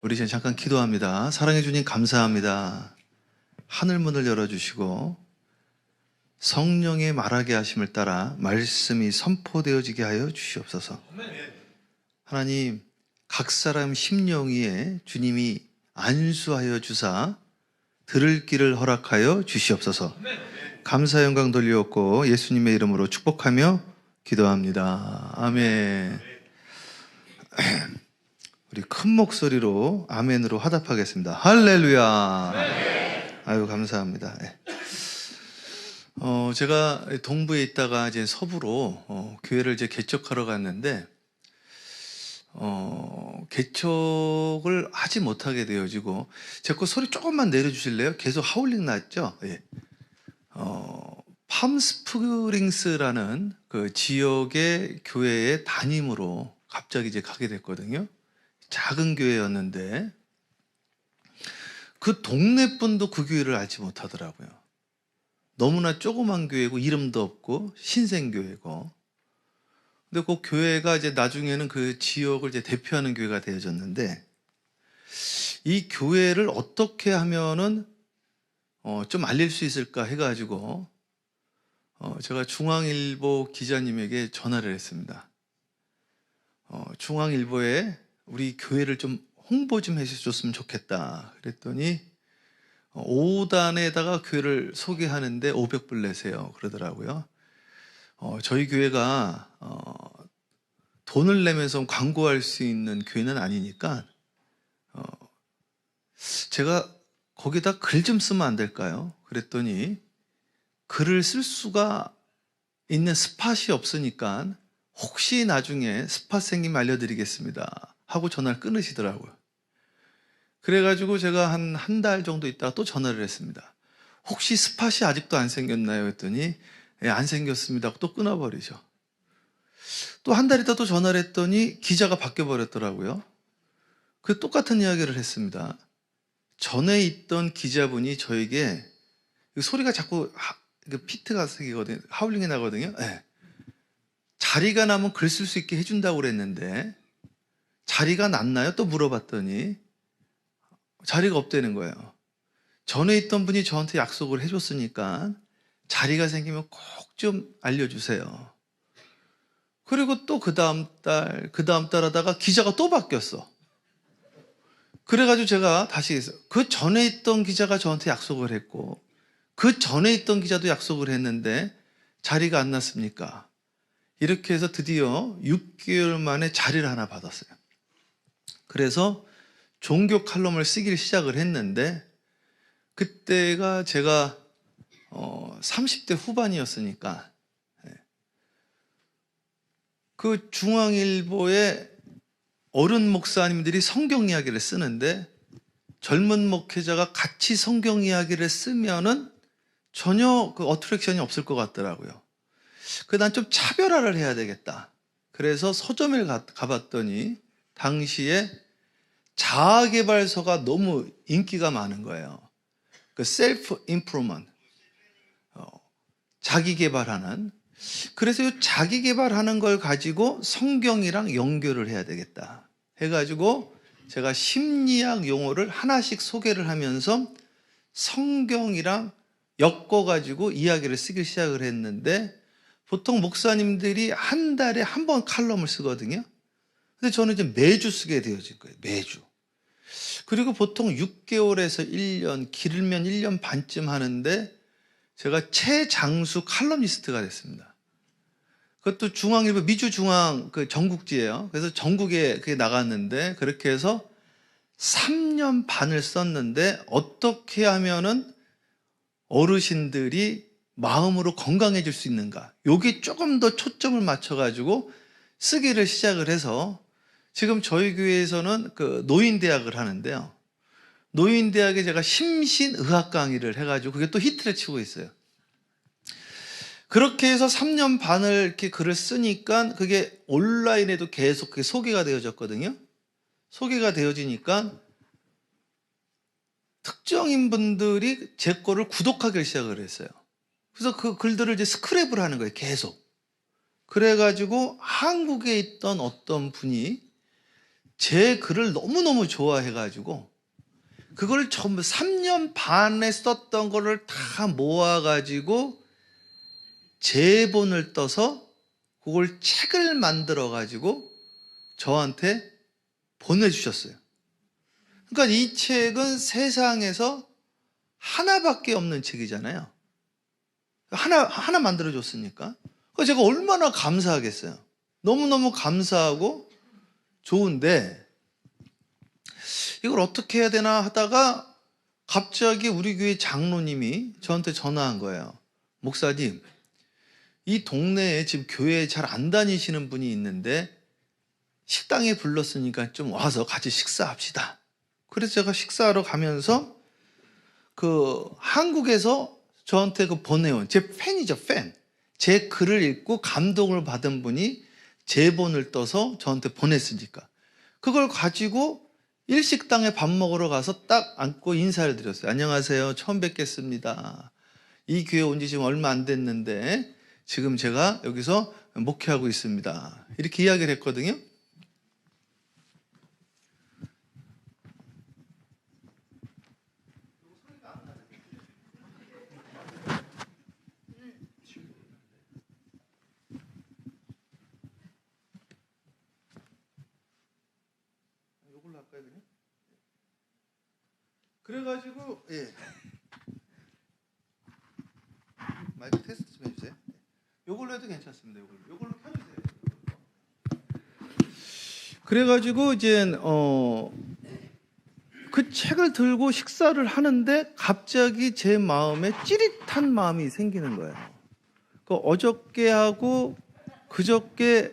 우리 이제 잠깐 기도합니다. 사랑해 주님 감사합니다. 하늘문을 열어주시고 성령의 말하게 하심을 따라 말씀이 선포되어지게 하여 주시옵소서. 하나님, 각 사람 심령 위에 주님이 안수하여 주사 들을 길을 허락하여 주시옵소서. 감사 영광 돌리옵고 예수님의 이름으로 축복하며 기도합니다. 아멘. 우리 큰 목소리로 아멘으로 화답하겠습니다. 할렐루야. 아유, 감사합니다. 제가 동부에 있다가 이제 서부로 교회를 이제 개척하러 갔는데 개척을 하지 못하게 되어지고, 제 거 소리 조금만 내려주실래요? 계속 하울링 났죠? 예. 팜스프링스라는 그 지역의 교회의 담임으로 갑자기 이제 가게 됐거든요. 작은 교회였는데 그 동네 분도 그 교회를 알지 못하더라고요. 너무나 조그만 교회고 이름도 없고 신생교회고. 근데 그 교회가 이제 나중에는 그 지역을 이제 대표하는 교회가 되어졌는데, 이 교회를 어떻게 하면은 좀 알릴 수 있을까 해가지고 제가 중앙일보 기자님에게 전화를 했습니다. 중앙일보에 우리 교회를 좀 홍보 좀 해줬으면 좋겠다. 그랬더니 5단에다가 교회를 소개하는데 500불 내세요 그러더라고요. 저희 교회가 돈을 내면서 광고할 수 있는 교회는 아니니까 제가 거기다 글 좀 쓰면 안 될까요? 그랬더니 글을 쓸 수가 있는 스팟이 없으니까 혹시 나중에 스팟 생기면 알려드리겠습니다 하고 전화를 끊으시더라고요. 그래가지고 제가 한 달 정도 있다가 또 전화를 했습니다. 혹시 스팟이 아직도 안 생겼나요? 했더니 예, 안 생겼습니다 하고 또 끊어버리죠. 또 한 달 있다 또 전화를 했더니 기자가 바뀌어버렸더라고요. 그 똑같은 이야기를 했습니다. 전에 있던 기자분이 저에게, 소리가 자꾸 피트가 생기거든요. 하울링이 나거든요. 네. 자리가 나면 글 쓸 수 있게 해준다고 그랬는데 자리가 났나요? 또 물어봤더니 자리가 없다는 거예요. 전에 있던 분이 저한테 약속을 해줬으니까 자리가 생기면 꼭 좀 알려주세요. 그리고 또 그 다음 달 하다가 기자가 또 바뀌었어. 그래가지고 제가 다시 그 전에 있던 기자가 저한테 약속을 했고 그 전에 있던 기자도 약속을 했는데 자리가 안 났습니까? 이렇게 해서 드디어 6개월 만에 자리를 하나 받았어요. 그래서 종교 칼럼을 쓰기를 시작을 했는데, 그때가 제가 30대 후반이었으니까 그 중앙일보에 어른 목사님들이 성경 이야기를 쓰는데 젊은 목회자가 같이 성경 이야기를 쓰면은 전혀 그 어트랙션이 없을 것 같더라고요. 난 좀 차별화를 해야 되겠다. 그래서 서점에 가봤더니 당시에 자아개발서가 너무 인기가 많은 거예요. 그 셀프 임프루먼트, 자기 개발하는. 그래서 이 자기 개발하는 걸 가지고 성경이랑 연결을 해야 되겠다 해가지고 제가 심리학 용어를 하나씩 소개를 하면서 성경이랑 엮어가지고 이야기를 쓰기 시작을 했는데, 보통 목사님들이 한 달에 한 번 칼럼을 쓰거든요. 근데 저는 이제 매주 쓰게 되어진 거예요. 매주. 그리고 보통 6개월에서 1년, 길면 1년 반쯤 하는데 제가 최장수 칼럼니스트가 됐습니다. 그것도 중앙일보 미주중앙 그 전국지예요. 그래서 전국에 그게 나갔는데, 그렇게 해서 3년 반을 썼는데 어떻게 하면은 어르신들이 마음으로 건강해질 수 있는가, 요게 조금 더 초점을 맞춰가지고 쓰기를 시작을 해서 지금 저희 교회에서는 그 노인대학을 하는데요. 노인대학에 제가 심신의학 강의를 해가지고 그게 또 히트를 치고 있어요. 그렇게 해서 3년 반을 이렇게 글을 쓰니까 그게 온라인에도 계속 그게 소개가 되어졌거든요. 소개가 되어지니까 특정인 분들이 제 거를 구독하기 시작을 했어요. 그래서 그 글들을 이제 스크랩을 하는 거예요, 계속. 그래가지고 한국에 있던 어떤 분이 제 글을 너무너무 좋아해가지고 그걸 전부 3년 반에 썼던 거를 다 모아가지고 제본을 떠서 그걸 책을 만들어가지고 저한테 보내주셨어요. 그러니까 이 책은 세상에서 하나밖에 없는 책이잖아요. 하나 만들어줬으니까. 그래서 제가 얼마나 감사하겠어요. 너무너무 감사하고 좋은데 이걸 어떻게 해야 되나 하다가 갑자기 우리 교회 장로님이 저한테 전화한 거예요. 목사님, 이 동네에 지금 교회에 잘 안 다니시는 분이 있는데 식당에 불렀으니까 좀 와서 같이 식사합시다. 그래서 제가 식사하러 가면서 그 한국에서 저한테 그 보내온 제 팬이죠, 팬. 제 글을 읽고 감동을 받은 분이 제본을 떠서 저한테 보냈으니까 그걸 가지고 일식당에 밥 먹으러 가서 딱 앉고 인사를 드렸어요. 안녕하세요. 처음 뵙겠습니다. 이 교회 온 지 지금 얼마 안 됐는데 지금 제가 여기서 목회하고 있습니다. 이렇게 이야기를 했거든요. 이걸로 할까요, 그냥? 그래가지고 마이크 테스트 좀 해주세요. 이걸로 해도 괜찮습니다. 이걸로 켜주세요. 그래가지고 이제 그 책을 들고 식사를 하는데 갑자기 제 마음에 찌릿한 마음이 생기는 거예요. 그 어저께하고 그저께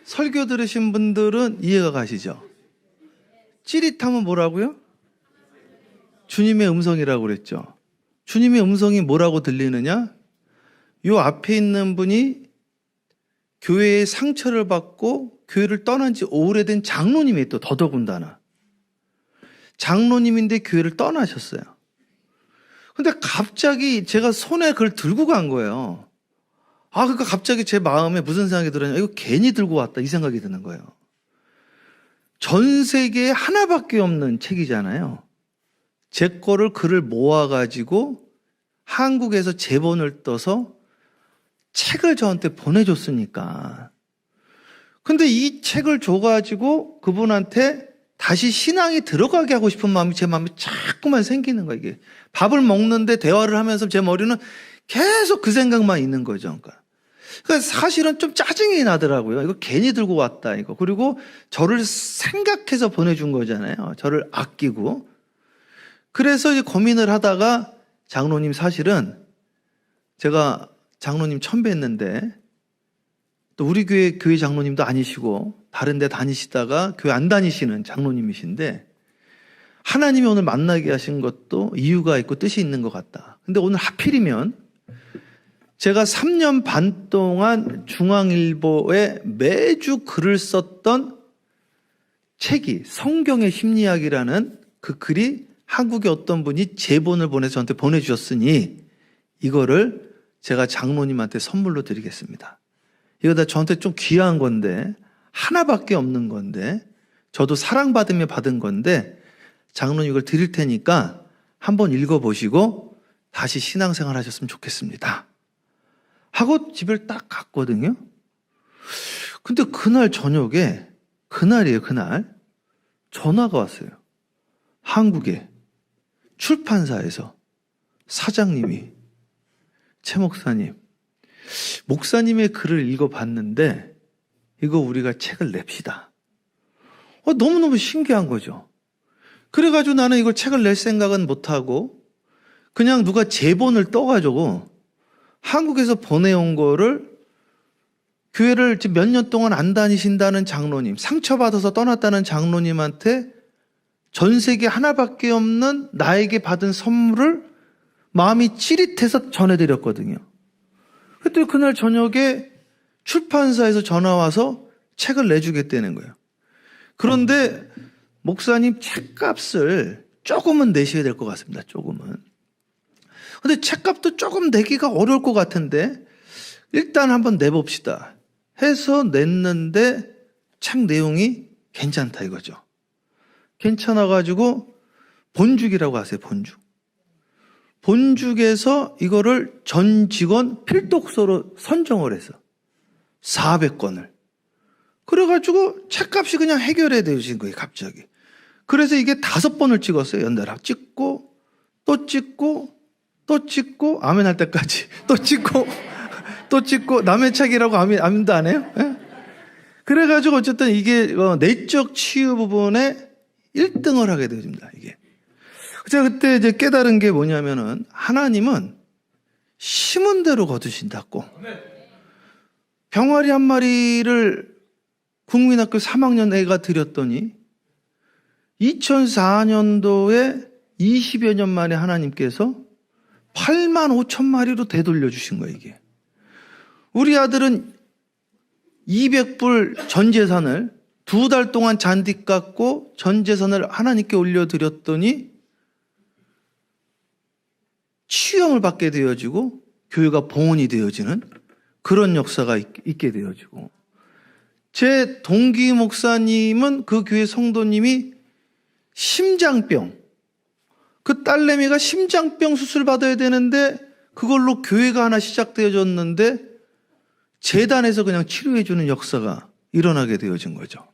설교 들으신 분들은 이해가 가시죠? 찌릿하면 뭐라고요? 주님의 음성이라고 그랬죠. 주님의 음성이 뭐라고 들리느냐? 요 앞에 있는 분이 교회의 상처를 받고 교회를 떠난 지 오래된 장로님이 또 더더군다나. 장로님인데 교회를 떠나셨어요. 근데 갑자기 제가 손에 그걸 들고 간 거예요. 그러니까 갑자기 제 마음에 무슨 생각이 들었냐. 이거 괜히 들고 왔다. 이 생각이 드는 거예요. 전 세계에 하나밖에 없는 책이잖아요. 제 거를 글을 모아가지고 한국에서 제본을 떠서 책을 저한테 보내줬으니까. 근데 이 책을 줘가지고 그분한테 다시 신앙이 들어가게 하고 싶은 마음이 제 마음에 자꾸만 생기는 거예요. 이게 밥을 먹는데 대화를 하면서 제 머리는 계속 그 생각만 있는 거죠. 그러니까 사실은 좀 짜증이 나더라고요. 이거 괜히 들고 왔다, 이거. 그리고 저를 생각해서 보내준 거잖아요. 저를 아끼고. 그래서 이제 고민을 하다가 장로님, 사실은 제가 장로님 처음 뵀는데 또 우리 교회 장로님도 아니시고 다른 데 다니시다가 교회 안 다니시는 장로님이신데 하나님이 오늘 만나게 하신 것도 이유가 있고 뜻이 있는 것 같다. 근데 오늘 하필이면 제가 3년 반 동안 중앙일보에 매주 글을 썼던 책이 성경의 심리학이라는 그 글이 한국의 어떤 분이 제본을 보내서 저한테 보내주셨으니 이거를 제가 장로님한테 선물로 드리겠습니다. 이거 다 저한테 좀 귀한 건데 하나밖에 없는 건데 저도 사랑받으며 받은 건데 장로님 이걸 드릴 테니까 한번 읽어보시고 다시 신앙생활 하셨으면 좋겠습니다. 하고 집을 딱 갔거든요. 근데 그날 저녁에 그날 전화가 왔어요. 한국에 출판사에서 사장님이 최 목사님, 목사님의 글을 읽어봤는데 이거 우리가 책을 냅시다. 너무너무 신기한 거죠. 그래가지고 나는 이걸 책을 낼 생각은 못하고 그냥 누가 제본을 떠가지고 한국에서 보내온 거를 교회를 지금 몇 년 동안 안 다니신다는 장로님, 상처받아서 떠났다는 장로님한테 전 세계 하나밖에 없는 나에게 받은 선물을 마음이 찌릿해서 전해드렸거든요. 그때 그날 저녁에 출판사에서 전화 와서 책을 내주겠다는 거예요. 그런데 목사님 책값을 조금은 내셔야 될 것 같습니다. 조금은. 근데 책값도 조금 내기가 어려울 것 같은데 일단 한번 내봅시다 해서 냈는데 책 내용이 괜찮다 이거죠. 괜찮아가지고 본죽이라고 하세요. 본죽에서 이거를 전 직원 필독서로 선정을 해서 400권을. 그래가지고 책값이 그냥 해결해 되신 거예요, 갑자기. 그래서 이게 5번을 찍었어요, 연달아. 찍고, 또 찍고, 또 찍고, 아멘 할 때까지. 또 찍고, 또 찍고, 남의 책이라고 아멘도 안 해요? 예? 그래가지고 어쨌든 이게 내적 치유 부분에 1등을 하게 되어집니다, 이게. 제가 그때 이제 깨달은 게 뭐냐면은, 하나님은 심은 대로 거두신다고. 병아리 한 마리를 국민학교 3학년 애가 드렸더니 2004년도에 20여 년 만에 하나님께서 8만 5천 마리로 되돌려 주신 거예요, 이게. 우리 아들은 200불 전 재산을 2달 동안 잔디 깎고 전 재산을 하나님께 올려드렸더니 치유함을 받게 되어지고 교회가 봉헌이 되어지는 그런 역사가 있게 되어지고, 제 동기 목사님은 그 교회 성도님이 심장병, 그 딸내미가 심장병 수술 받아야 되는데 그걸로 교회가 하나 시작되어졌는데 재단에서 그냥 치료해주는 역사가 일어나게 되어진 거죠.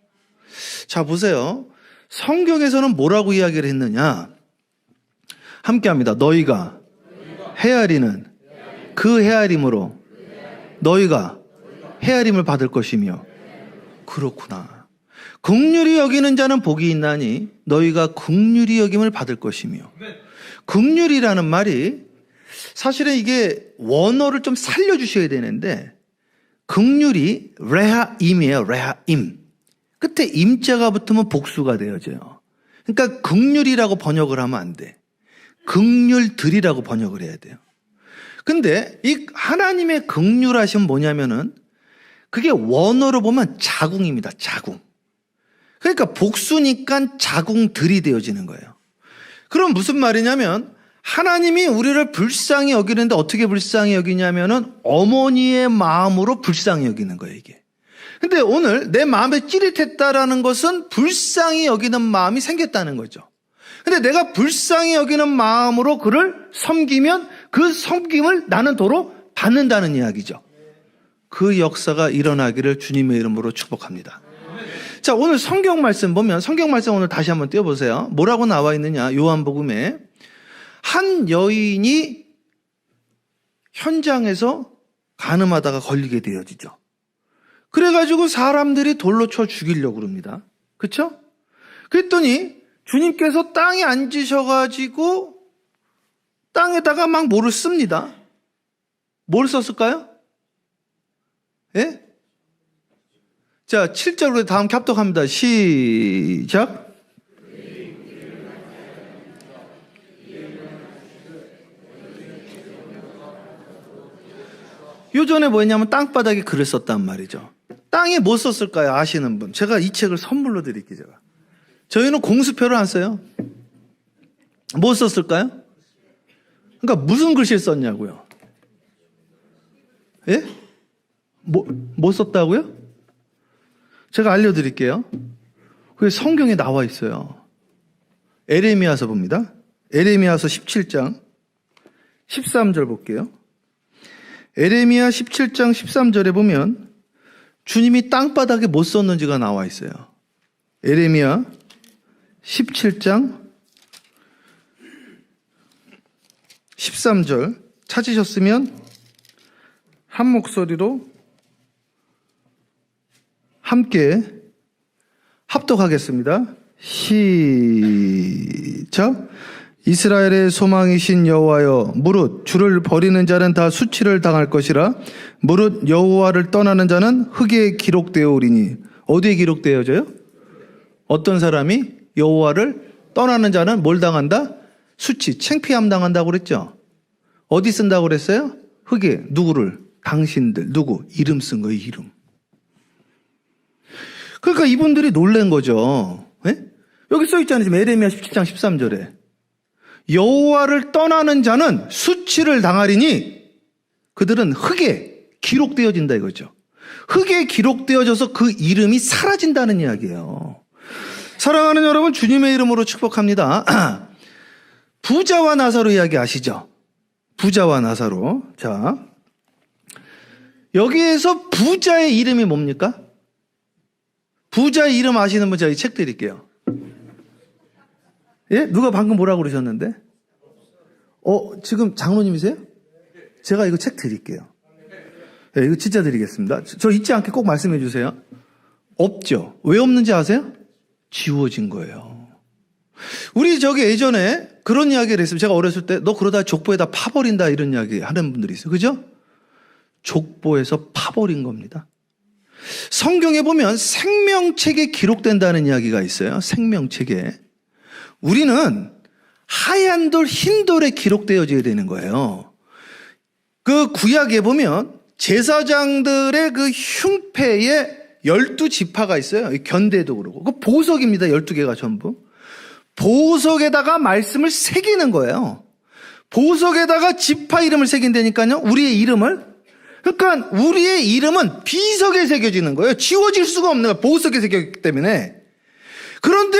자, 보세요. 성경에서는 뭐라고 이야기를 했느냐? 함께 합니다. 너희가 헤아리는 그 헤아림으로 너희가 헤아림을 받을 것이며. 그렇구나. 긍휼히 여기는 자는 복이 있나니 너희가 긍휼히 여김을 받을 것이며. 긍휼이라는 말이 사실은 이게 원어를 좀 살려주셔야 되는데, 긍휼이 레하임이에요. 레하임. 끝에 임자가 붙으면 복수가 되어져요. 그러니까 긍휼이라고 번역을 하면 안 돼. 긍휼들이라고 번역을 해야 돼요. 근데 이 하나님의 긍휼하심은 뭐냐면은 그게 원어로 보면 자궁입니다. 자궁. 그러니까 복수니까 자궁들이 되어지는 거예요. 그럼 무슨 말이냐면 하나님이 우리를 불쌍히 여기는데 어떻게 불쌍히 여기냐면은 어머니의 마음으로 불쌍히 여기는 거예요, 이게. 근데 오늘 내 마음에 찌릿했다라는 것은 불쌍히 여기는 마음이 생겼다는 거죠. 근데 내가 불쌍히 여기는 마음으로 그를 섬기면 그 섬김을 나는 도로 받는다는 이야기죠. 그 역사가 일어나기를 주님의 이름으로 축복합니다. 자, 오늘 성경 말씀 보면, 성경 말씀 오늘 다시 한번 띄워보세요. 뭐라고 나와 있느냐? 요한복음에 한 여인이 현장에서 간음하다가 걸리게 되어지죠. 그래가지고 사람들이 돌로 쳐 죽이려고 그럽니다. 그렇죠? 그랬더니 주님께서 땅에 앉으셔가지고 땅에다가 막 뭐를 씁니다. 뭘 썼을까요? 예? 자, 7절로 다음 캡독합니다. 시작. 요전에 뭐였냐면 땅바닥에 글을 썼단 말이죠. 땅에 뭐 썼을까요? 아시는 분. 제가 이 책을 선물로 드릴게요, 제가. 저희는 공수표를 안 써요. 뭐 썼을까요? 그러니까 무슨 글씨를 썼냐고요? 예? 뭐 썼다고요? 제가 알려드릴게요. 그게 성경에 나와 있어요. 에레미야서 봅니다. 에레미야서 17장 13절 볼게요. 에레미야 17장 13절에 보면 주님이 땅바닥에 뭐 썼는지가 나와 있어요. 에레미야 17장 13절 찾으셨으면 한 목소리로 함께 합독하겠습니다. 시작. 이스라엘의 소망이신 여호와여, 무릇 주를 버리는 자는 다 수치를 당할 것이라. 무릇 여호와를 떠나는 자는 흙에 기록되어오리니. 어디에 기록되어져요? 어떤 사람이 여호와를 떠나는 자는 뭘 당한다? 수치, 창피함 당한다고 그랬죠? 어디 쓴다고 그랬어요? 흙에. 누구를? 당신들. 누구? 이름 쓴 거예요, 이름. 그러니까 이분들이 놀란 거죠. 예? 여기 써있잖아요. 지금 에레미야 17장 13절에. 여호와를 떠나는 자는 수치를 당하리니 그들은 흙에 기록되어진다 이거죠. 흙에 기록되어져서 그 이름이 사라진다는 이야기예요. 사랑하는 여러분, 주님의 이름으로 축복합니다. 부자와 나사로 이야기 아시죠? 부자와 나사로. 자, 여기에서 부자의 이름이 뭡니까? 부자의 이름 아시는 분 제가 이 책 드릴게요. 예? 누가 방금 뭐라고 그러셨는데? 지금 장로님이세요? 제가 이거 책 드릴게요. 예, 이거 진짜 드리겠습니다. 저 잊지 않게 꼭 말씀해 주세요. 없죠. 왜 없는지 아세요? 지워진 거예요. 우리 저기 예전에 그런 이야기를 했어요. 제가 어렸을 때 너 그러다 족보에다 파버린다 이런 이야기 하는 분들이 있어요. 그죠? 족보에서 파버린 겁니다. 성경에 보면 생명책에 기록된다는 이야기가 있어요. 생명책에. 우리는 하얀 돌, 흰 돌에 기록되어져야 되는 거예요. 그 구약에 보면 제사장들의 그 흉패에 12지파가 있어요. 견대도 그러고. 그 보석입니다. 12개가 전부. 보석에다가 말씀을 새기는 거예요. 보석에다가 지파 이름을 새긴다니까요. 우리의 이름을. 그러니까 우리의 이름은 비석에 새겨지는 거예요. 지워질 수가 없는 거예요. 보석에 새겼기 때문에. 그런데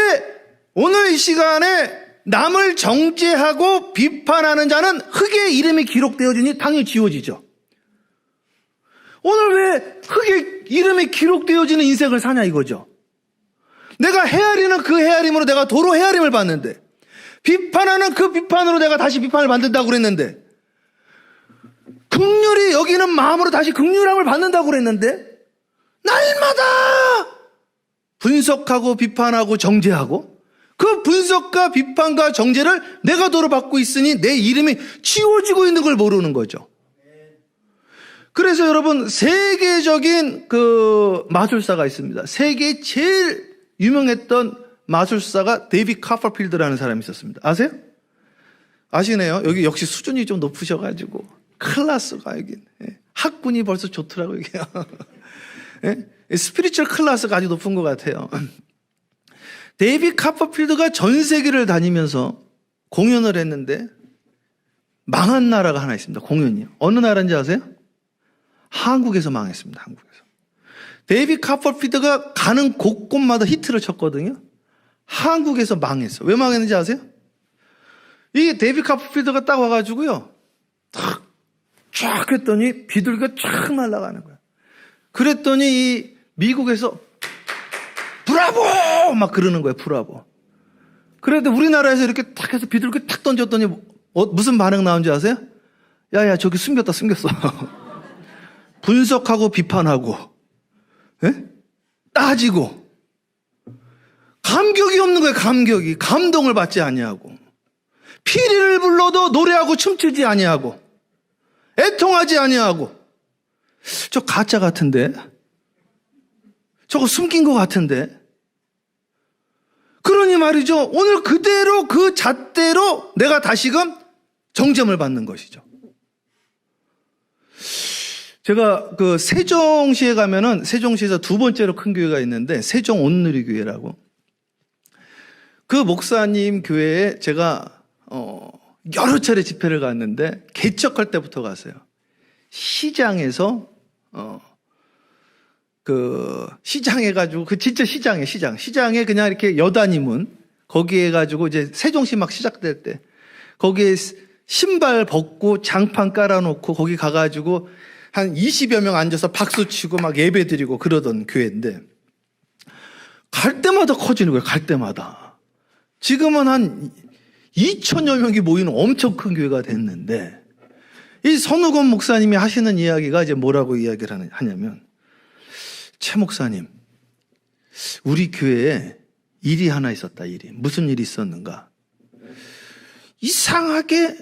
오늘 이 시간에 남을 정죄하고 비판하는 자는 흙에 이름이 기록되어지니 당연히 지워지죠. 오늘 왜 흙에 이름이 기록되어지는 인생을 사냐 이거죠. 내가 헤아리는 그 헤아림으로 내가 도로 헤아림을 받는데, 비판하는 그 비판으로 내가 다시 비판을 받는다고 그랬는데, 긍휼히 여기는 마음으로 다시 긍휼함을 받는다고 그랬는데, 날마다 분석하고 비판하고 정죄하고, 그 분석과 비판과 정죄를 내가 도로 받고 있으니 내 이름이 지워지고 있는 걸 모르는 거죠. 그래서 여러분, 세계적인 그 마술사가 있습니다. 세계에 제일 유명했던 마술사가 데이빗 카퍼필드라는 사람이 있었습니다. 아세요? 아시네요. 여기 역시 수준이 좀 높으셔가지고 클래스가 여기 학군이 벌써 좋더라고요. 스피리추얼 클래스가 아주 높은 것 같아요. 데이빗 카퍼필드가 전 세계를 다니면서 공연을 했는데 망한 나라가 하나 있습니다. 공연이요. 어느 나라인지 아세요? 한국에서 망했습니다. 한국에서. 데이빗 카퍼필드가 가는 곳곳마다 히트를 쳤거든요. 한국에서 망했어. 왜 망했는지 아세요? 이게 데이빗 카퍼필드가 딱 와가지고요. 쫙 했더니 비둘기가 쫙 날아가는 거야. 그랬더니 이 미국에서 브라보! 막 그러는 거예요. 브라보. 그래도 우리나라에서 이렇게 탁 해서 비둘기 탁 던졌더니 무슨 반응 나온지 아세요? 야야 저기 숨겼다 숨겼어. 분석하고 비판하고 따지고 감격이 없는 거예요. 감격이. 감동을 받지 아니하고 피리를 불러도 노래하고 춤추지 아니하고 애통하지 아니하고 저 가짜 같은데 저거 숨긴 것 같은데 그러니 말이죠. 오늘 그대로 그 잣대로 내가 다시금 정죄를 받는 것이죠. 제가 그 세종시에 가면은 세종시에서 두 번째로 큰 교회가 있는데 세종 온누리교회라고 그 목사님 교회에 제가 여러 차례 집회를 갔는데 개척할 때부터 갔어요. 시장에서 그 시장에 가지고 그 진짜 시장에 그냥 이렇게 여단이 문 거기에 가지고 이제 세종시 막 시작될 때 거기에 신발 벗고 장판 깔아놓고 거기 가가지고 한 20여 명 앉아서 박수 치고 막 예배 드리고 그러던 교회인데 갈 때마다 커지는 거예요. 갈 때마다. 지금은 한 2천여 명이 모이는 엄청 큰 교회가 됐는데 이 선우건 목사님이 하시는 이야기가 이제 뭐라고 이야기를 하냐면 최 목사님 우리 교회에 일이 하나 있었다. 일이. 무슨 일이 있었는가. 이상하게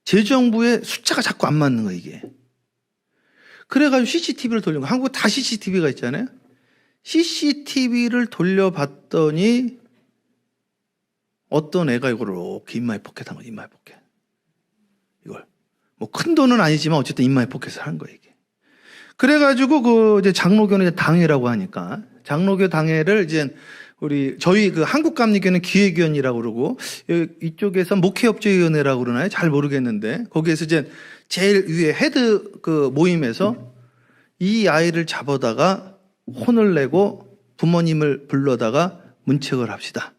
재정부의 숫자가 자꾸 안 맞는 거야 이게. 그래가지고 CCTV를 돌린 거. 한국에 다 CCTV가 있잖아요. CCTV를 돌려봤더니 어떤 애가 이걸 이렇게 인마에 포켓한 거야. 인마에 포켓. 이걸 뭐 큰 돈은 아니지만 어쨌든 인마에 포켓을 한 거야 이게. 그래가지고 그 이제 장로교는 당회라고 하니까 장로교 당회를 이제 저희 그 한국감리교는 기획위원이라고 그러고 이쪽에서 목회협조위원회라고 그러나요? 잘 모르겠는데 거기에서 이제 제일 위에 헤드 그 모임에서 이 아이를 잡아다가 혼을 내고 부모님을 불러다가 문책을 합시다.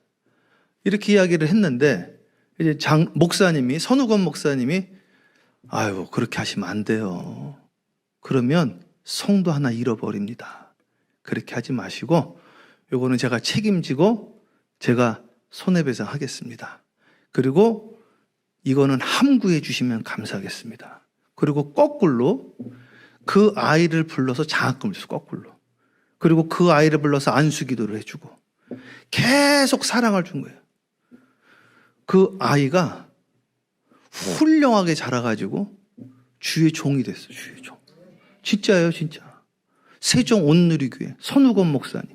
이렇게 이야기를 했는데 이제 목사님이 선우건 목사님이 아유 그렇게 하시면 안 돼요. 그러면 성도 하나 잃어버립니다. 그렇게 하지 마시고 요거는 제가 책임지고 제가 손해배상하겠습니다. 그리고 이거는 함구해 주시면 감사하겠습니다. 그리고 거꾸로 그 아이를 불러서 장학금을 줬어. 거꾸로. 그리고 그 아이를 불러서 안수기도를 해주고 계속 사랑을 준 거예요. 그 아이가 훌륭하게 자라가지고 주의 종이 됐어. 주의 종. 진짜예요, 진짜. 세종 온누리교회 선우건 목사님.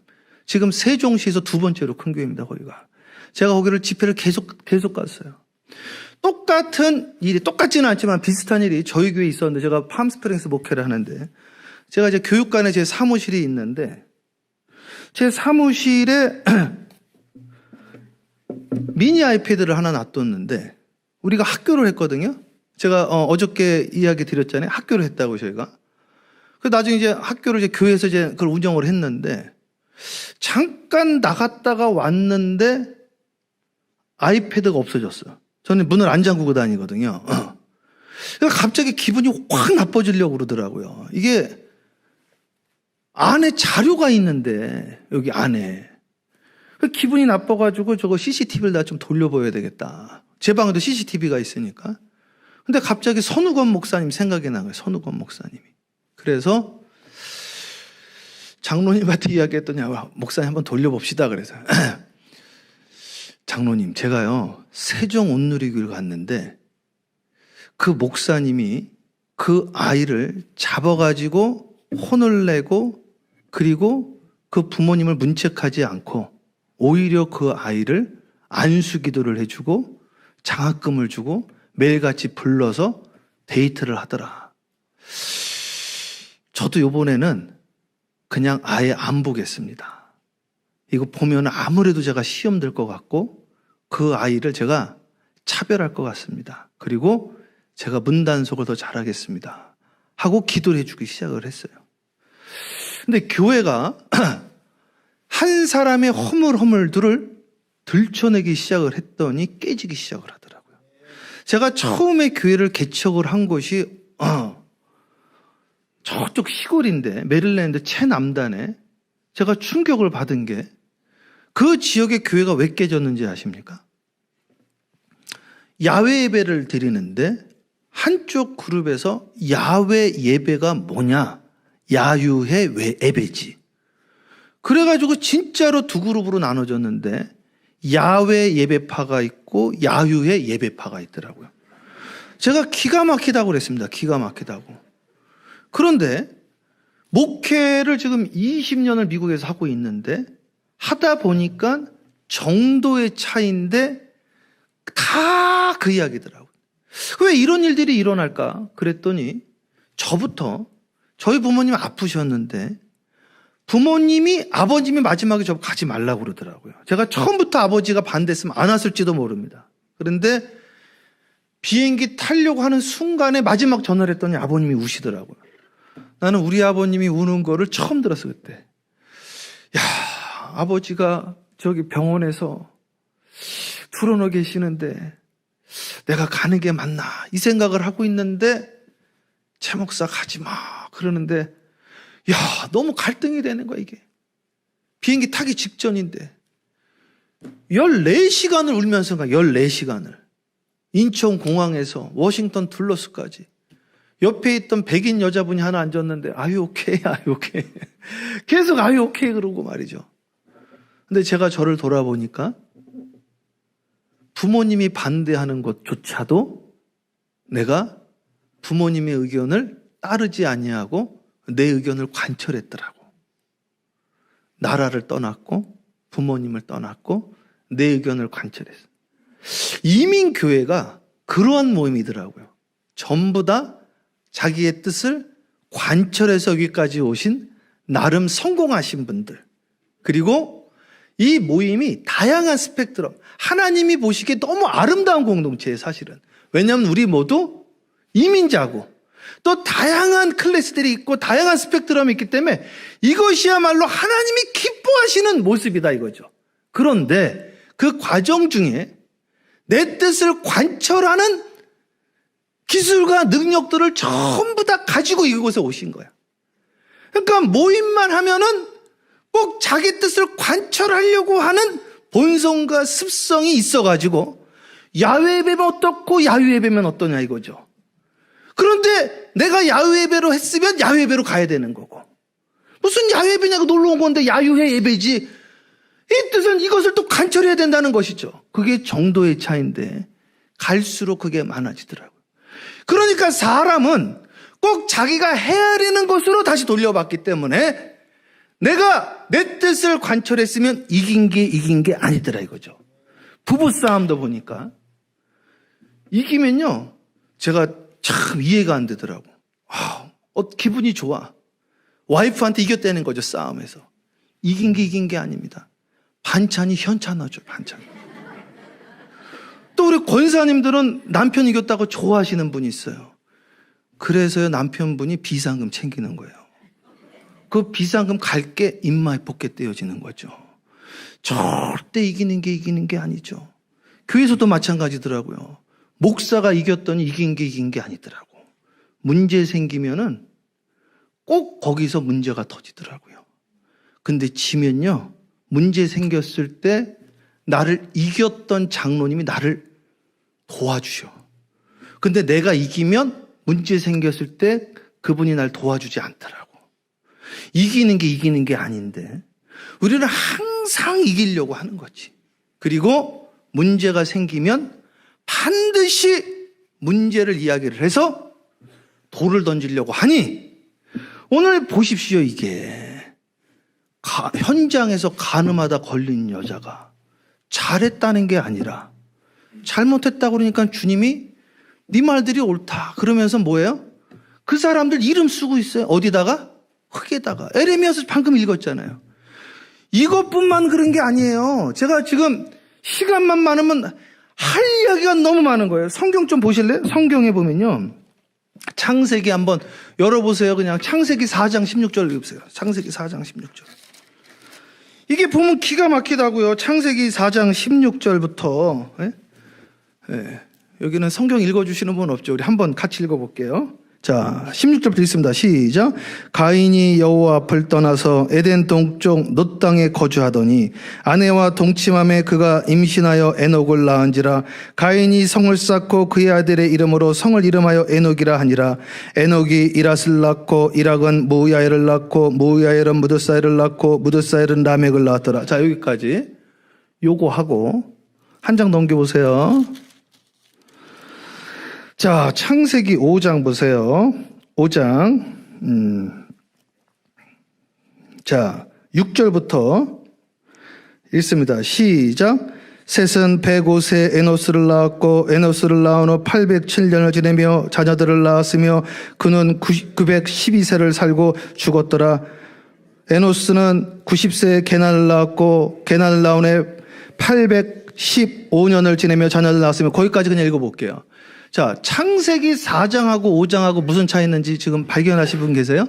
지금 세종시에서 두 번째로 큰 교회입니다, 거기가. 제가 거기를 집회를 계속 갔어요. 똑같은 일이, 똑같지는 않지만 비슷한 일이 저희 교회에 있었는데, 제가 팜스프링스 목회를 하는데, 제가 이제 교육관에 제 사무실이 있는데, 제 사무실에 미니 아이패드를 하나 놔뒀는데, 우리가 학교를 했거든요. 제가 어저께 이야기 드렸잖아요. 학교를 했다고 저희가. 그 나중에 이제 학교를 이제 교회에서 이제 그걸 운영을 했는데, 잠깐 나갔다가 왔는데 아이패드가 없어졌어요. 저는 문을 안 잠그고 다니거든요. 그러니까 갑자기 기분이 확 나빠지려고 그러더라고요. 이게 안에 자료가 있는데 여기 안에 기분이 나빠가지고 저거 CCTV를 다 좀 돌려보여야 되겠다. 제 방에도 CCTV가 있으니까. 근데 갑자기 선우건 목사님 생각이 난 거예요. 선우건 목사님이. 그래서 장로님한테 이야기했더니 목사님 한번 돌려봅시다. 그래서 장로님 제가요 세종 온누리교회를 갔는데 그 목사님이 그 아이를 잡아가지고 혼을 내고 그리고 그 부모님을 문책하지 않고 오히려 그 아이를 안수기도를 해주고 장학금을 주고 매일같이 불러서 데이트를 하더라. 저도 이번에는 그냥 아예 안 보겠습니다. 이거 보면 아무래도 제가 시험 들 것 같고 그 아이를 제가 차별할 것 같습니다. 그리고 제가 문단속을 더 잘하겠습니다. 하고 기도를 해주기 시작을 했어요. 근데 교회가 한 사람의 허물허물들을 들춰내기 시작을 했더니 깨지기 시작을 하더라고요. 제가 처음에 교회를 개척을 한 곳이 저쪽 시골인데 메릴랜드 최남단에 제가 충격을 받은 게 그 지역의 교회가 왜 깨졌는지 아십니까? 야외 예배를 드리는데 한쪽 그룹에서 야외 예배가 뭐냐? 야유회 예배지. 그래가지고 진짜로 두 그룹으로 나눠졌는데 야외 예배파가 있고 야유회 예배파가 있더라고요. 제가 기가 막히다고 그랬습니다. 기가 막히다고. 그런데 목회를 지금 20년을 미국에서 하고 있는데 하다 보니까 정도의 차이인데 다 그 이야기더라고요. 왜 이런 일들이 일어날까? 그랬더니 저희 부모님 아프셨는데 아버님이 마지막에 저 가지 말라고 그러더라고요. 제가 처음부터 아버지가 반대했으면 안 왔을지도 모릅니다. 그런데 비행기 타려고 하는 순간에 마지막 전화를 했더니 아버님이 우시더라고요. 나는 우리 아버님이 우는 거를 처음 들었어, 그때. 야, 아버지가 저기 병원에서 불어넣어 계시는데 내가 가는 게 맞나? 이 생각을 하고 있는데 최 목사 가지 마. 그러는데 야, 너무 갈등이 되는 거야, 이게. 비행기 타기 직전인데 14시간을 울면서 가, 14시간을. 인천공항에서 워싱턴 둘러스까지. 옆에 있던 백인 여자분이 하나 앉았는데 아유 오케이 계속 아유 오케이 그러고 말이죠. 근데 제가 저를 돌아보니까 부모님이 반대하는 것조차도 내가 부모님의 의견을 따르지 아니하고 내 의견을 관철했더라고. 나라를 떠났고 부모님을 떠났고 내 의견을 관철했어. 이민교회가 그러한 모임이더라고요. 전부 다 자기의 뜻을 관철해서 여기까지 오신 나름 성공하신 분들. 그리고 이 모임이 다양한 스펙트럼, 하나님이 보시기에 너무 아름다운 공동체예요, 사실은. 왜냐하면 우리 모두 이민자고 또 다양한 클래스들이 있고 다양한 스펙트럼이 있기 때문에 이것이야말로 하나님이 기뻐하시는 모습이다 이거죠. 그런데 그 과정 중에 내 뜻을 관철하는 기술과 능력들을 전부 다 가지고 이곳에 오신 거야. 그러니까 모임만 하면은 꼭 자기 뜻을 관철하려고 하는 본성과 습성이 있어가지고 야외 예배면 어떻고 야외 예배면 어떠냐 이거죠. 그런데 내가 야외 예배로 했으면 야외 예배로 가야 되는 거고, 무슨 야외 예배냐고 놀러 온 건데 야유회 예배지, 이 뜻은 이것을 또 관철해야 된다는 것이죠. 그게 정도의 차이인데 갈수록 그게 많아지더라고요. 그러니까 사람은 꼭 자기가 헤아리는 것으로 다시 돌려봤기 때문에 내가 내 뜻을 관철했으면 이긴 게 아니더라 이거죠. 부부싸움도 보니까 이기면요, 제가 참 이해가 안 되더라고. 기분이 좋아. 와이프한테 이겼다는 거죠, 싸움에서. 이긴 게 아닙니다. 반찬이 현찮아져, 반찬. 또 우리 권사님들은 남편 이겼다고 좋아하시는 분이 있어요. 그래서요, 남편분이 비상금 챙기는 거예요. 그 비상금 갈게 입마에 벗게 떼어지는 거죠. 절대 이기는 게 아니죠. 교회에서도 마찬가지더라고요. 목사가 이겼더니 이긴 게 아니더라고. 문제 생기면은 꼭 거기서 문제가 터지더라고요. 근데 지면요, 문제 생겼을 때 나를 이겼던 장로님이 나를 도와주셔. 근데 내가 이기면 문제 생겼을 때 그분이 날 도와주지 않더라고. 이기는 게 아닌데 우리는 항상 이기려고 하는 거지. 그리고 문제가 생기면 반드시 문제를 이야기를 해서 돌을 던지려고 하니, 오늘 보십시오. 이게 현장에서 가늠하다 걸린 여자가 잘했다는 게 아니라 잘못했다고 그러니까 주님이 네 말들이 옳다 그러면서 뭐예요? 그 사람들 이름 쓰고 있어요. 어디다가? 흙에다가. 에레미야서 방금 읽었잖아요. 이것뿐만 그런 게 아니에요. 제가 지금 시간만 많으면 할 이야기가 너무 많은 거예요. 성경 좀 보실래요? 성경에 보면요, 창세기 한번 열어보세요. 그냥 창세기 4장 16절 읽으세요. 창세기 4장 16절. 이게 보면 기가 막히다고요. 창세기 4장 16절부터. 예? 여기는 성경 읽어주시는 분 없죠? 우리 한번 같이 읽어볼게요. 자, 16절부터 읽습니다. 시작. 가인이 여호와 앞을 떠나서 에덴 동쪽 놋 땅에 거주하더니 아내와 동침함에 그가 임신하여 에녹을 낳은지라. 가인이 성을 쌓고 그의 아들의 이름으로 성을 이름하여 에녹이라 하니라. 에녹이 이랏을 낳고 이락은 무야엘을 낳고 무야엘은 무드사엘을 낳고 무드사엘은 라멕을 낳았더라. 자, 여기까지 요거 하고 한 장 넘겨보세요. 자, 창세기 5장 보세요. 5장. 자, 6절부터 읽습니다. 시작. 셋은 105세 에노스를 낳았고 에노스를 낳은 후 807년을 지내며 자녀들을 낳았으며 그는 912세를 살고 죽었더라. 에노스는 90세에 게난을 낳았고 게난을 낳은 해 815년을 지내며 자녀를 낳았으며, 거기까지 그냥 읽어볼게요. 자, 창세기 4장하고 5장하고 무슨 차이 있는지 지금 발견하신 분 계세요?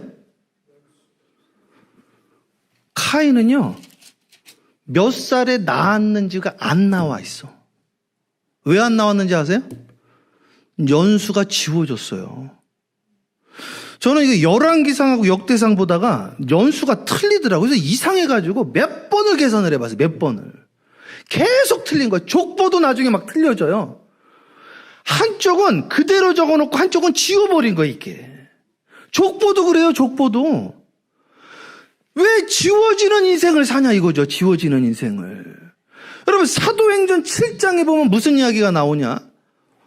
카인은요, 몇 살에 낳았는지가 안 나와 있어. 왜 안 나왔는지 아세요? 연수가 지워졌어요. 저는 이거 열왕기상하고 역대상 보다가 연수가 틀리더라고요. 그래서 이상해가지고 몇 번을 계산을 해봤어요. 몇 번을. 계속 틀린 거예요. 족보도 나중에 막 틀려져요. 한쪽은 그대로 적어놓고 한쪽은 지워버린 거예요, 이게. 족보도 그래요, 족보도. 왜 지워지는 인생을 사냐 이거죠, 지워지는 인생을. 여러분, 사도행전 7장에 보면 무슨 이야기가 나오냐?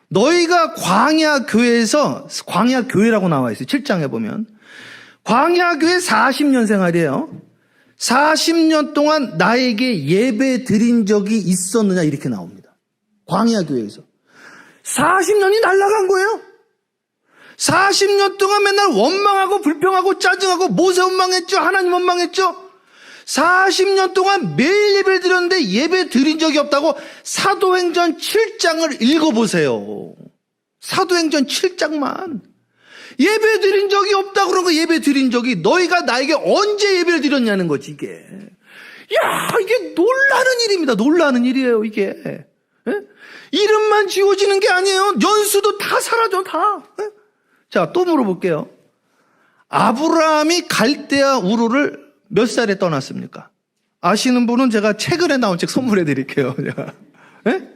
너희가 광야교회에서, 광야교회라고 나와 있어요, 7장에 보면. 광야교회 40년 생활이에요. 40년 동안 나에게 예배 드린 적이 있었느냐, 이렇게 나옵니다. 광야교회에서. 40년이 날아간 거예요. 40년 동안 맨날 원망하고 불평하고 짜증하고 모세 원망했죠. 하나님 원망했죠. 40년 동안 매일 예배를 드렸는데 예배 드린 적이 없다고 사도행전 7장을 읽어보세요. 사도행전 7장만. 예배 드린 적이 없다고 그런 거, 예배 드린 적이. 너희가 나에게 언제 예배를 드렸냐는 거지, 이게. 야, 이게 놀라는 일입니다. 놀라는 일이에요, 이게. 예? 이름만 지워지는 게 아니에요. 연수도 다 사라져, 다. 예? 자, 또 물어볼게요. 아브라함이 갈대아 우르를 몇 살에 떠났습니까? 아시는 분은 제가 최근에 나온 책 선물해 드릴게요. 예?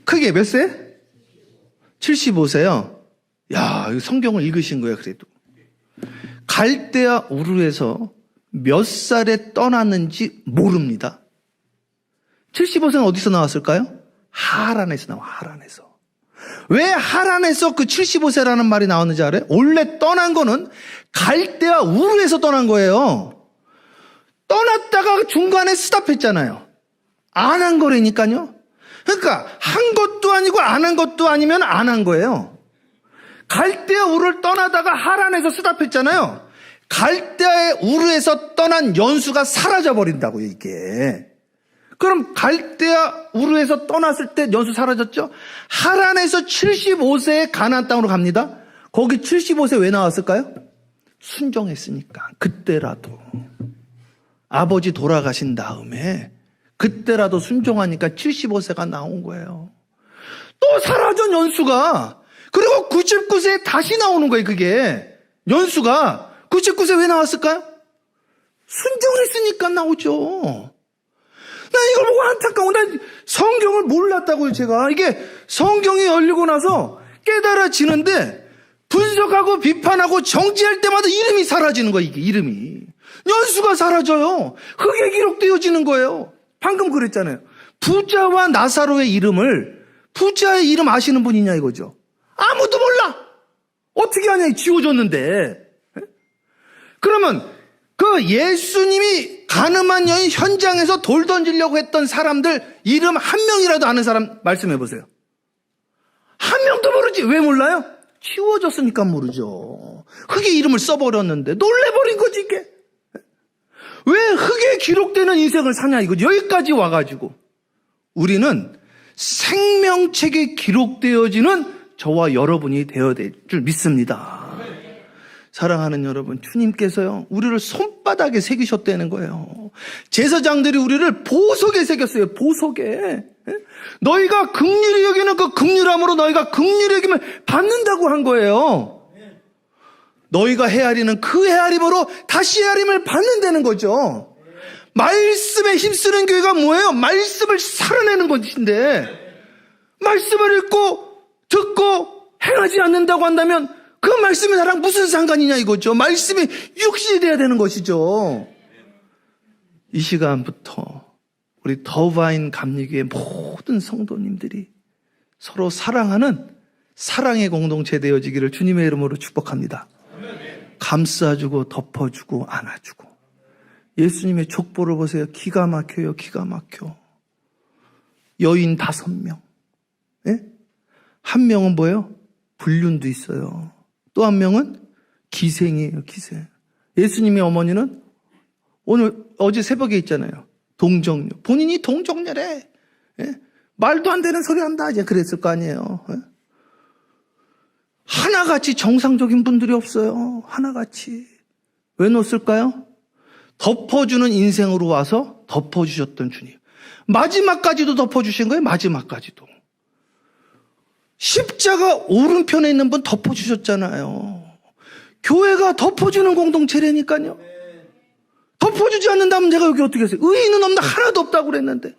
크게 몇 세? 75세요. 야, 성경을 읽으신 거예요, 그래도. 갈대아 우르에서 몇 살에 떠났는지 모릅니다. 75세는 어디서 나왔을까요? 하란에서 나와, 하란에서. 왜 하란에서 그 75세라는 말이 나왔는지 알아요? 원래 떠난 거는 갈대아 우르에서 떠난 거예요. 떠났다가 중간에 스탑했잖아요. 안 한 거라니까요. 그러니까 한 것도 아니고 안 한 것도 아니면 안 한 거예요. 갈대아 우르를 떠나다가 하란에서 스탑했잖아요. 갈대아 우르에서 떠난 연수가 사라져 버린다고요, 이게. 그럼 갈대아 우르에서 떠났을 때 연수 사라졌죠? 하란에서 75세에 가나안 땅으로 갑니다. 거기 75세 왜 나왔을까요? 순종했으니까. 그때라도. 아버지 돌아가신 다음에 그때라도 순종하니까 75세가 나온 거예요. 또 사라진 연수가. 그리고 99세에 다시 나오는 거예요, 그게. 연수가. 99세 왜 나왔을까요? 순종했으니까 나오죠. 나 이걸 보고 안타까워. 난 성경을 몰랐다고요, 제가. 이게 성경이 열리고 나서 깨달아지는데 분석하고 비판하고 정지할 때마다 이름이 사라지는 거예요, 이게 이름이. 연수가 사라져요. 흙에 기록되어지는 거예요. 방금 그랬잖아요. 부자와 나사로의 이름을, 부자의 이름 아시는 분이냐 이거죠. 아무도 몰라. 어떻게 하냐, 지워졌는데. 그러면 그 예수님이 가늠한 여인 현장에서 돌 던지려고 했던 사람들 이름 한 명이라도 아는 사람 말씀해 보세요. 한 명도 모르지. 왜 몰라요? 지워졌으니까 모르죠. 흙에 이름을 써버렸는데 놀래버린 거지 이게. 왜 흙에 기록되는 인생을 사냐 이거지. 여기까지 와가지고 우리는 생명책에 기록되어지는 저와 여러분이 되어야 될 줄 믿습니다. 사랑하는 여러분, 주님께서요, 우리를 손바닥에 새기셨다는 거예요. 제사장들이 우리를 보석에 새겼어요, 보석에. 너희가 긍휼히 여기는 그 긍휼함으로 너희가 긍휼히 여김을 받는다고 한 거예요. 너희가 헤아리는 그 헤아림으로 다시 헤아림을 받는다는 거죠. 말씀에 힘쓰는 교회가 뭐예요? 말씀을 살아내는 것인데, 말씀을 읽고, 듣고, 행하지 않는다고 한다면, 그 말씀이 나랑 무슨 상관이냐 이거죠. 말씀이 육신이 돼야 되는 것이죠. 이 시간부터 우리 더바인 감리교회 모든 성도님들이 서로 사랑하는 사랑의 공동체 되어지기를 주님의 이름으로 축복합니다. 감싸주고 덮어주고 안아주고. 예수님의 족보를 보세요. 기가 막혀요. 기가 막혀. 여인 5명. 예? 한 명은 뭐예요? 불륜도 있어요. 또 한 명은 기생이에요, 기생. 예수님의 어머니는 어제 새벽에 있잖아요. 동정녀. 본인이 동정녀래. 예? 말도 안 되는 소리 한다. 이제 그랬을 거 아니에요. 예? 하나같이 정상적인 분들이 없어요. 하나같이. 왜 놓았을까요? 덮어주는 인생으로 와서 덮어주셨던 주님. 마지막까지도 덮어주신 거예요, 마지막까지도. 십자가 오른편에 있는 분 덮어주셨잖아요. 교회가 덮어주는 공동체라니까요. 덮어주지 않는다면 내가 여기 어떻게 했어요? 의인은 없나? 하나도 없다고 그랬는데.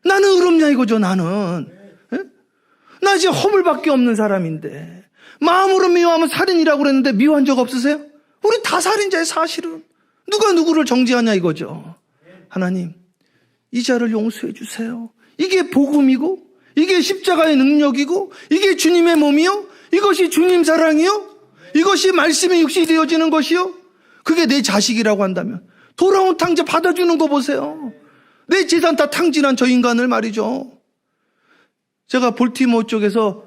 나는 의롭냐 이거죠, 나는. 예? 나 이제 허물밖에 없는 사람인데. 마음으로 미워하면 살인이라고 그랬는데 미워한 적 없으세요? 우리 다 살인자의 사실은. 누가 누구를 정죄하냐 이거죠. 하나님, 이 자를 용서해 주세요. 이게 복음이고, 이게 십자가의 능력이고, 이게 주님의 몸이요? 이것이 주님 사랑이요? 이것이 말씀이 육신이 되어지는 것이요? 그게 내 자식이라고 한다면 돌아온 탕자 받아주는 거 보세요. 내 재산 다 탕진한 저 인간을 말이죠. 제가 볼티모어 쪽에서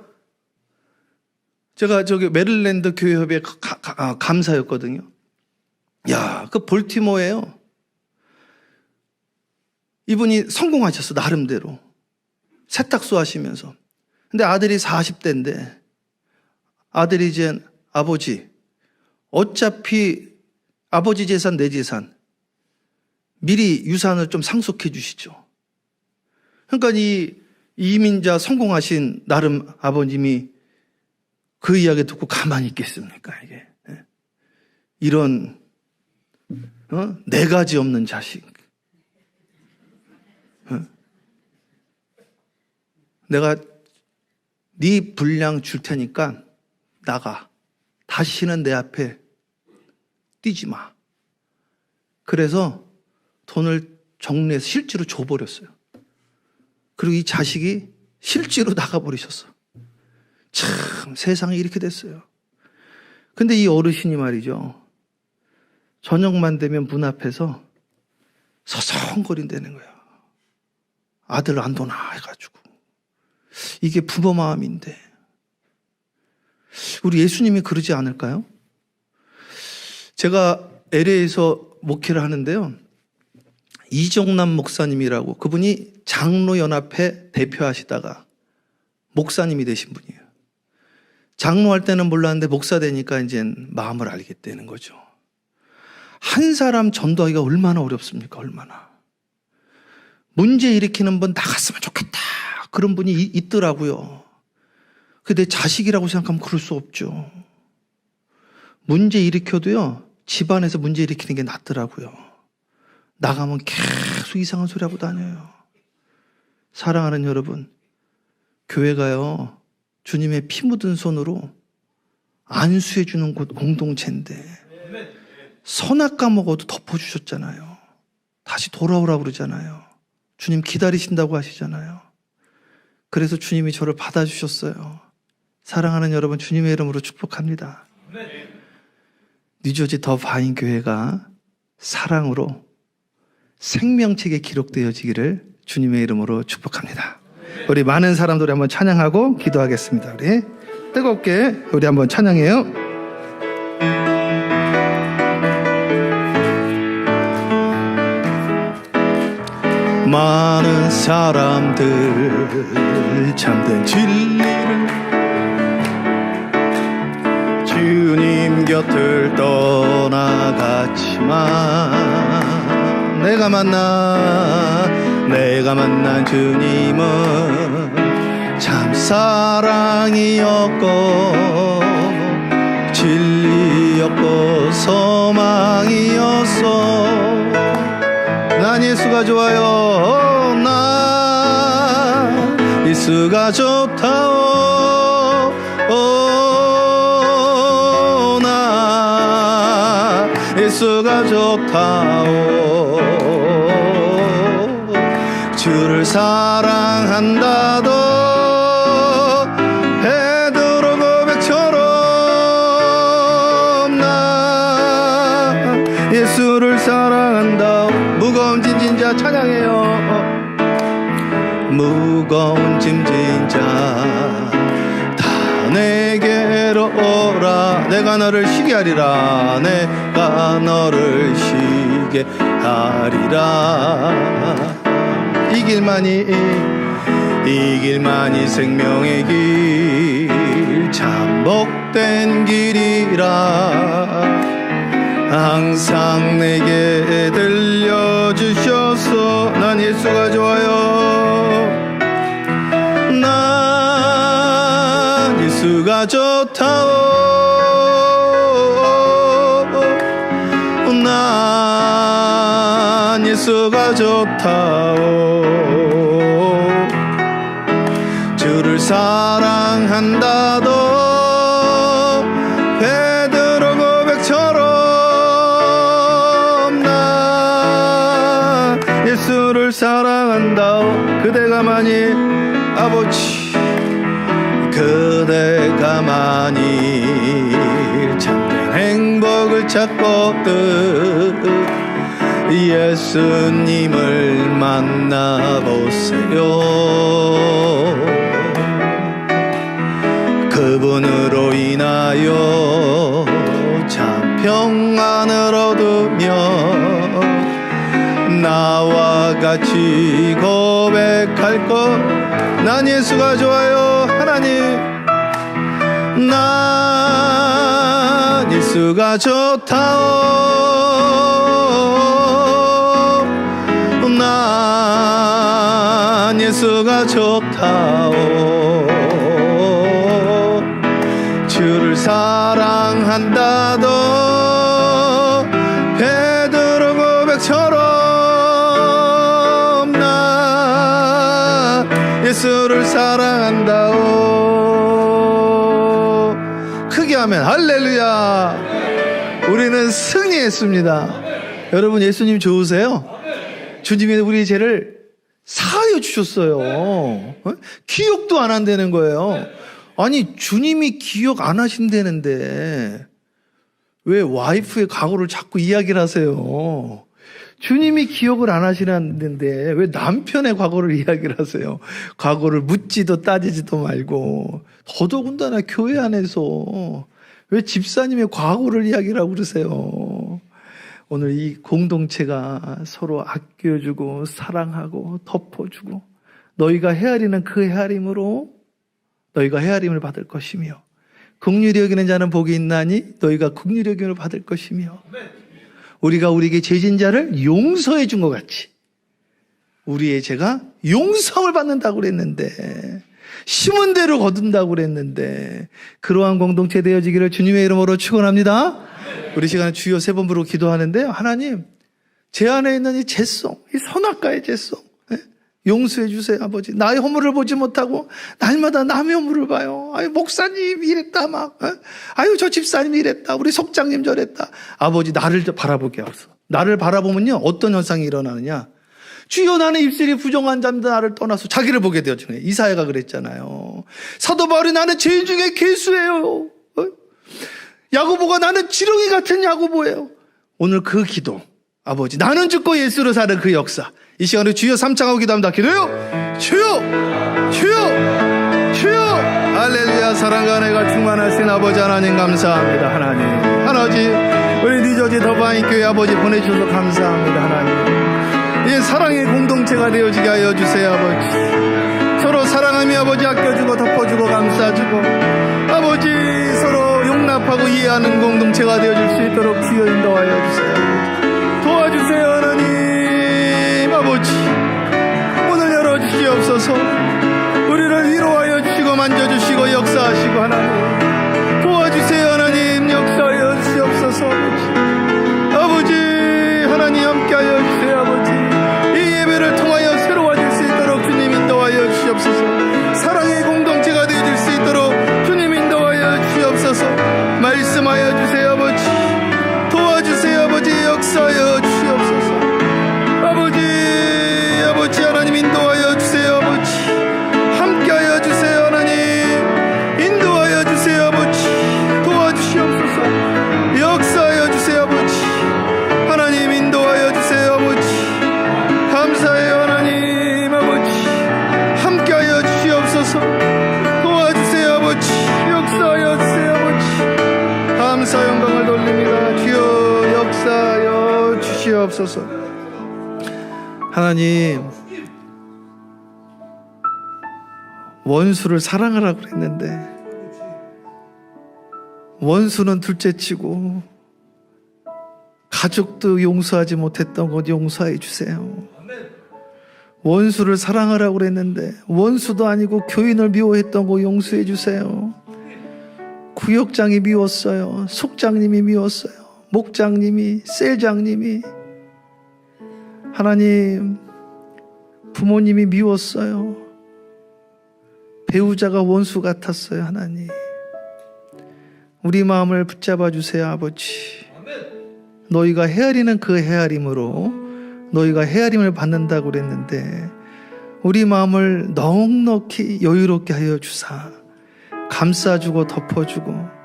제가 저기 메릴랜드 교회협의 감사였거든요. 야, 그 볼티모어예요. 이분이 성공하셨어, 나름대로. 세탁소 하시면서. 근데 아들이 40대인데 아들이 이제 어차피 아버지 재산, 내 재산 미리 유산을 좀 상속해 주시죠. 그러니까 이 이민자 성공하신 나름 아버님이 그 이야기 듣고 가만히 있겠습니까? 이게 이런 네 가지 없는 자식. 내가 네 분량 줄 테니까 나가. 다시는 내 앞에 뛰지 마. 그래서 돈을 정리해서 실제로 줘버렸어요. 그리고 이 자식이 실제로 나가버리셨어. 참 세상이 이렇게 됐어요. 근데 이 어르신이 말이죠, 저녁만 되면 문 앞에서 서성거린다는 거야. 아들 안 도나 해가지고. 이게 부모 마음인데 우리 예수님이 그러지 않을까요? 제가 LA에서 목회를 하는데요, 이정남 목사님이라고, 그분이 장로연합회 대표하시다가 목사님이 되신 분이에요. 장로할 때는 몰랐는데 목사 되니까 이제 마음을 알게 되는 거죠. 한 사람 전도하기가 얼마나 어렵습니까? 얼마나. 문제 일으키는 분 나갔으면 좋겠다, 그런 분이 있더라고요. 근데 내 자식이라고 생각하면 그럴 수 없죠. 문제 일으켜도요, 집안에서 문제 일으키는 게 낫더라고요. 나가면 계속 이상한 소리 하고 다녀요. 사랑하는 여러분, 교회가요, 주님의 피 묻은 손으로 안수해 주는 곳 공동체인데 선악과 먹어도 덮어주셨잖아요. 다시 돌아오라고 그러잖아요. 주님 기다리신다고 하시잖아요. 그래서 주님이 저를 받아주셨어요. 사랑하는 여러분, 주님의 이름으로 축복합니다. 뉴저지 더 바인 교회가 사랑으로 생명책에 기록되어지기를 주님의 이름으로 축복합니다. 우리 많은 사람들이 한번 찬양하고 기도하겠습니다. 우리 뜨겁게 우리 한번 찬양해요. 많은 사람들 참된 진리를 주님 곁을 떠나갔지만 내가 만난 주님은 참 사랑이었고 진리였고 소망이었어. 난 예수가 좋아요. 난 예수가 좋다오. 난 예수가 좋다오. 주를 사랑한다도 베드로 고백처럼 난 예수를 사랑한다. 무거운 짐진 자 찬양해요. 무거운 짐진 자 다 내게로 오라. 내가 너를 쉬게 하리라. 내가 너를 쉬게 하리라. 이 길만이 생명의 길 참 복된 길이라. 항상 내게 들려주셔서 난 예수가 좋아요. 난 예수가 좋다오. 난 예수가 좋다오. 주를 사랑한다도 베드로 고백처럼 난 예수를 사랑한다. 그대가 만일 아버지, 그대가 만일 참된 행복을 찾거든 예수님을 만나보세요. 그분으로 인하여 참 평안을 얻으며 나와 같이 고백할 것. 난 예수가 좋아요. 하나님, 난 예수가 좋다오. 기억하오. 주를 사랑한다도 베드로 고백처럼 나 예수를 사랑한다오. 크게 하면 할렐루야. 우리는 승리했습니다. 여러분, 예수님 좋으세요? 주님이 우리 죄를 사하여 주셨어요. 기억도 안 한다는 거예요. 아니, 주님이 기억 안 하신다는데 왜 와이프의 과거를 자꾸 이야기를 하세요? 주님이 기억을 안 하시는데 왜 남편의 과거를 이야기를 하세요? 과거를 묻지도 따지지도 말고. 더더군다나 교회 안에서 왜 집사님의 과거를 이야기를 하고 그러세요? 오늘 이 공동체가 서로 아껴주고 사랑하고 덮어주고 너희가 헤아리는 그 헤아림으로 너희가 헤아림을 받을 것이며 긍휼히 여기는 자는 복이 있나니 너희가 긍휼히 여김을 받을 것이며 우리가 우리에게 죄진 자를 용서해 준 것 같이 우리의 죄가 용서를 받는다고 그랬는데 심은 대로 거둔다고 그랬는데 그러한 공동체 되어지기를 주님의 이름으로 축원합니다. 우리 시간에 주여 3번 부르고 기도하는데요. 하나님, 제 안에 있는 이 죄성, 이 선악과의 죄성 용서해 주세요. 아버지, 나의 허물을 보지 못하고 날마다 남의 허물을 봐요. 아유, 목사님 이랬다 막, 아유, 저 집사님 이랬다, 우리 속장님 저랬다. 아버지, 나를 바라보게 하소서. 나를 바라보면요, 어떤 현상이 일어나느냐. 주여, 나는 입술이 부정한 자입니다. 나를 떠나서 자기를 보게 되어지네. 이사야가 그랬잖아요. 사도 바울이 나는 죄인 중에 괴수예요. 야고보가 나는 지렁이 같은 야고보예요. 오늘 그 기도, 아버지, 나는 죽고 예수로 사는 그 역사, 이 시간에 주여 3창하고 기도합니다. 기도요. 주여, 주여, 주여. 할렐루야. 사랑과 은혜가 충만하신 아버지 하나님 감사합니다. 하나님, 우리 뉴저지 더바인 교회 아버지 보내주셔서 감사합니다. 하나님, 이 사랑의 공동체가 되어지게 하여 주세요. 아버지, 서로 사랑하며 아버지 아껴주고 덮어주고 감싸주고 아버지 서로 용납하고 이해하는 공동체가 되어질 수 있도록 주여 인도하여 주세요. 도와주세요. 하나님 아버지, 문을 열어주시옵소서. 우리를 위로하여 주시고 만져주시고 역사하시고 하나님 도와주세요. 하나님 역사하여 주시옵소서. 아버지 하나님 함께하여 주세요. 아버지, 이 예배를 통하여 새로워질 수 있도록 주님 인도하여 주시옵소서. 사랑의 공동체가 되어질 수 있도록 주님 인도하여 주시옵소서. 말씀하여 주세요. 아버지 도와주세요. 아버지 역사하여 주시옵소서. 아버지 하나님 인도하여 주세요. 아버지 함께하여 주세요. 하나님 인도하여 주세요. 아버지 도와주시옵소서. 역사하여 주세요. 아버지 하나님 인도하여 주세요. 아버지 감사해요. 하나님 아버지 함께하여 주시옵소서. 도와주세요. 아버지 역사하여 주세요. 아버지 감사 영광을 돌립니다. 주여 역사하여 주시옵소서. 하나님, 원수를 사랑하라고 그랬는데 원수는 둘째치고 가족도 용서하지 못했던 것 용서해 주세요. 원수를 사랑하라고 그랬는데 원수도 아니고 교인을 미워했던 거 용서해 주세요. 구역장이 미웠어요. 속장님이 미웠어요. 목장님이, 셀장님이, 하나님 부모님이 미웠어요. 배우자가 원수 같았어요. 하나님 우리 마음을 붙잡아 주세요. 아버지, 너희가 헤아리는 그 헤아림으로 너희가 헤아림을 받는다고 그랬는데 우리 마음을 넉넉히 여유롭게 하여 주사 감싸주고 덮어주고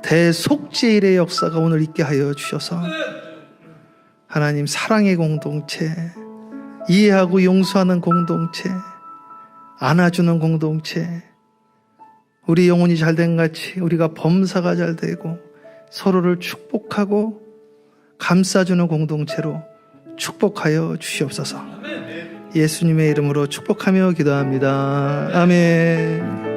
대속죄일의 역사가 오늘 있게 하여 주셔서 하나님 사랑의 공동체, 이해하고 용서하는 공동체, 안아주는 공동체, 우리 영혼이 잘된 같이 우리가 범사가 잘 되고 서로를 축복하고 감싸주는 공동체로 축복하여 주시옵소서. 예수님의 이름으로 축복하며 기도합니다. 아멘.